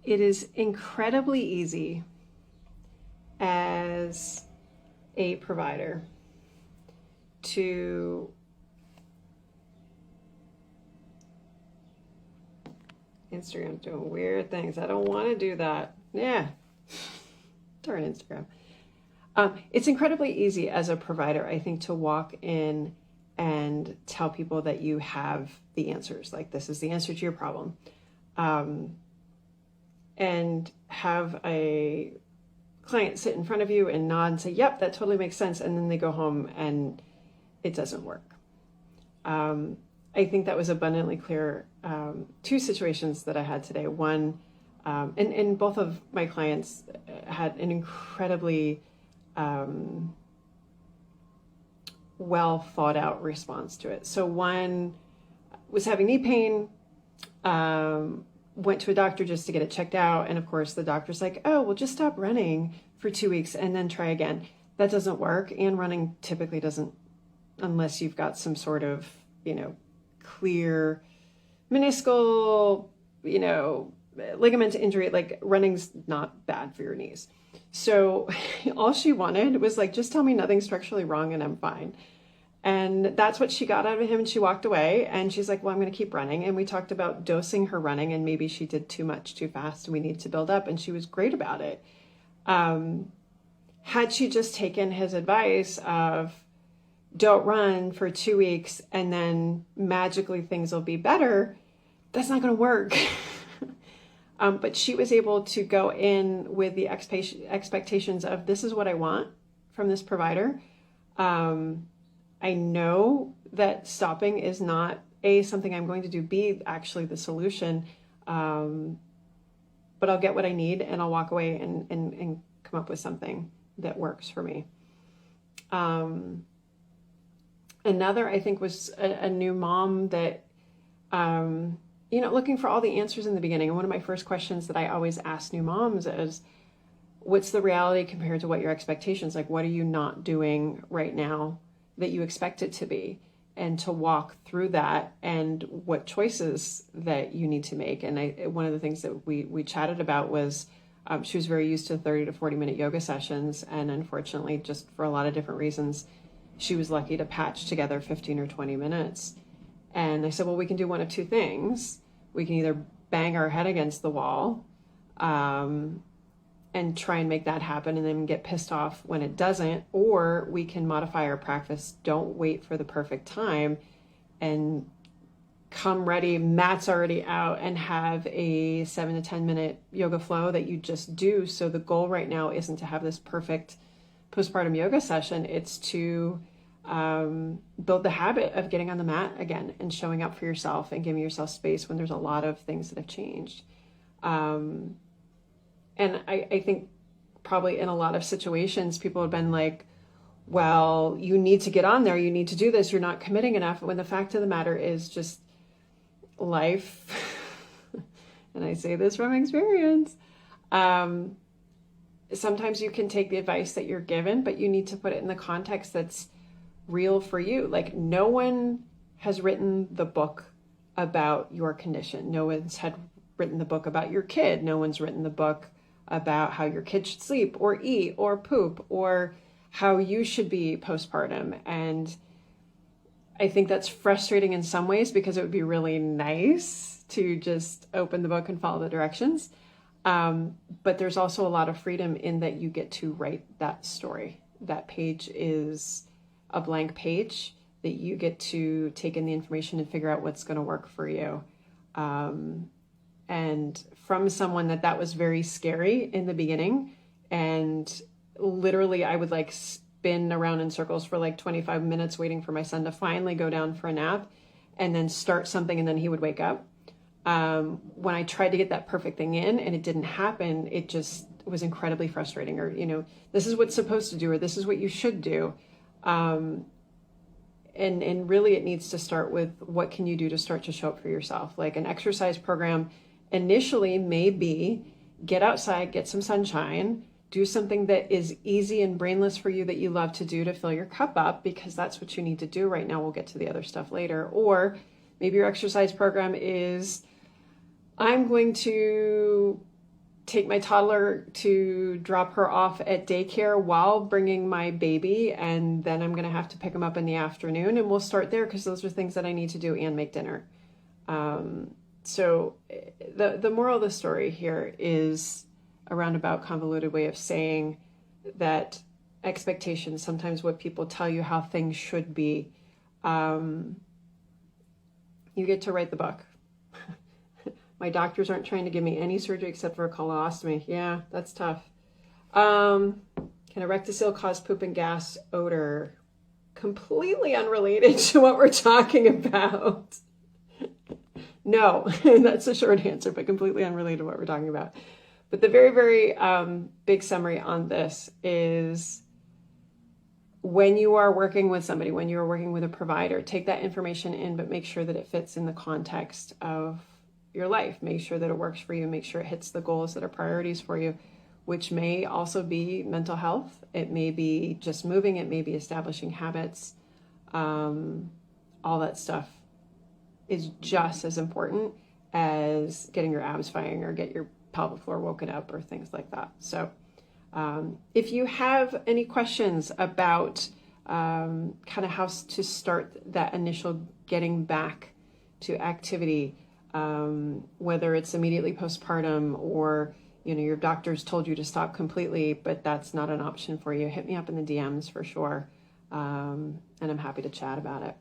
It is incredibly easy as a provider to Instagram's doing weird things. I don't want to do that. Yeah. Darn Instagram. It's incredibly easy as a provider, I think, to walk in and tell people that you have the answers. Like, this is the answer to your problem. And have a client sit in front of you and nod and say, yep, that totally makes sense. And then they go home and it doesn't work. I think that was abundantly clear. Two situations that I had today. One, and both of my clients had an incredibly well thought out response to it. So one was having knee pain, went to a doctor just to get it checked out. And of course the doctor's like, oh, well, just stop running for 2 weeks and then try again. That doesn't work. And running typically doesn't, unless you've got some sort of, clear meniscal, ligament injury. Like, running's not bad for your knees. So all she wanted was like, just tell me nothing's structurally wrong and I'm fine. And that's what she got out of him. And she walked away and she's like, well, I'm going to keep running. And we talked about dosing her running, and maybe she did too much too fast and we need to build up. And she was great about it. Had she just taken his advice of don't run for 2 weeks and then magically things will be better, that's not going to work. But she was able to go in with the expectations of, this is what I want from this provider. I know that stopping is not A, something I'm going to do, B, actually the solution. But I'll get what I need and I'll walk away and come up with something that works for me. Another, I think, was a new mom that, looking for all the answers in the beginning. And one of my first questions that I always ask new moms is, what's the reality compared to what your expectations? Like, what are you not doing right now that you expect it to be? And to walk through that and what choices that you need to make. And one of the things that we chatted about was, she was very used to 30 to 40 minute yoga sessions. And unfortunately, just for a lot of different reasons, she was lucky to patch together 15 or 20 minutes. And I said, well, we can do one of two things. We can either bang our head against the wall and try and make that happen and then get pissed off when it doesn't, or we can modify our practice. Don't wait for the perfect time and come ready, mat's already out, and have a 7 to 10 minute yoga flow that you just do. So the goal right now isn't to have this perfect postpartum yoga session. It's to build the habit of getting on the mat again and showing up for yourself and giving yourself space when there's a lot of things that have changed. And I think probably in a lot of situations, people have been like, well, you need to get on there. You need to do this. You're not committing enough. When the fact of the matter is just life. And I say this from experience. Sometimes you can take the advice that you're given, but you need to put it in the context that's real for you. Like, no one has written the book about your condition. No one's had written the book about your kid. No one's written the book about how your kid should sleep or eat or poop or how you should be postpartum. And I think that's frustrating in some ways because it would be really nice to just open the book and follow the directions. But there's also a lot of freedom in that you get to write that story. That page is a blank page that you get to take in the information and figure out what's going to work for you. And from someone that was very scary in the beginning, and literally I would like spin around in circles for like 25 minutes waiting for my son to finally go down for a nap and then start something and then he would wake up. When I tried to get that perfect thing in and it didn't happen, it just was incredibly frustrating. Or, this is what's supposed to do, or this is what you should do. And really it needs to start with, what can you do to start to show up for yourself? Like, an exercise program initially may be get outside, get some sunshine, do something that is easy and brainless for you that you love to do to fill your cup up, because that's what you need to do right now. We'll get to the other stuff later. Or maybe your exercise program is, I'm going to take my toddler to drop her off at daycare while bringing my baby, and then I'm going to have to pick him up in the afternoon, and we'll start there because those are things that I need to do and make dinner. So the moral of the story here is a roundabout, convoluted way of saying that expectations, sometimes what people tell you how things should be, you get to write the book. My doctors aren't trying to give me any surgery except for a colostomy. Yeah, that's tough. Can a rectocele cause poop and gas odor? Completely unrelated to what we're talking about. No, that's a short answer, but completely unrelated to what we're talking about. But the very, very big summary on this is when you are working with somebody, when you're working with a provider, take that information in, but make sure that it fits in the context of your life. Make sure that it works for you. Make sure it hits the goals that are priorities for you, which may also be mental health. It may be just moving. It may be establishing habits. All that stuff is just as important as getting your abs firing or get your pelvic floor woken up or things like that. So if you have any questions about kind of how to start that initial getting back to activity, whether it's immediately postpartum or, you know, your doctor's told you to stop completely, but that's not an option for you, hit me up in the DMs for sure. And I'm happy to chat about it.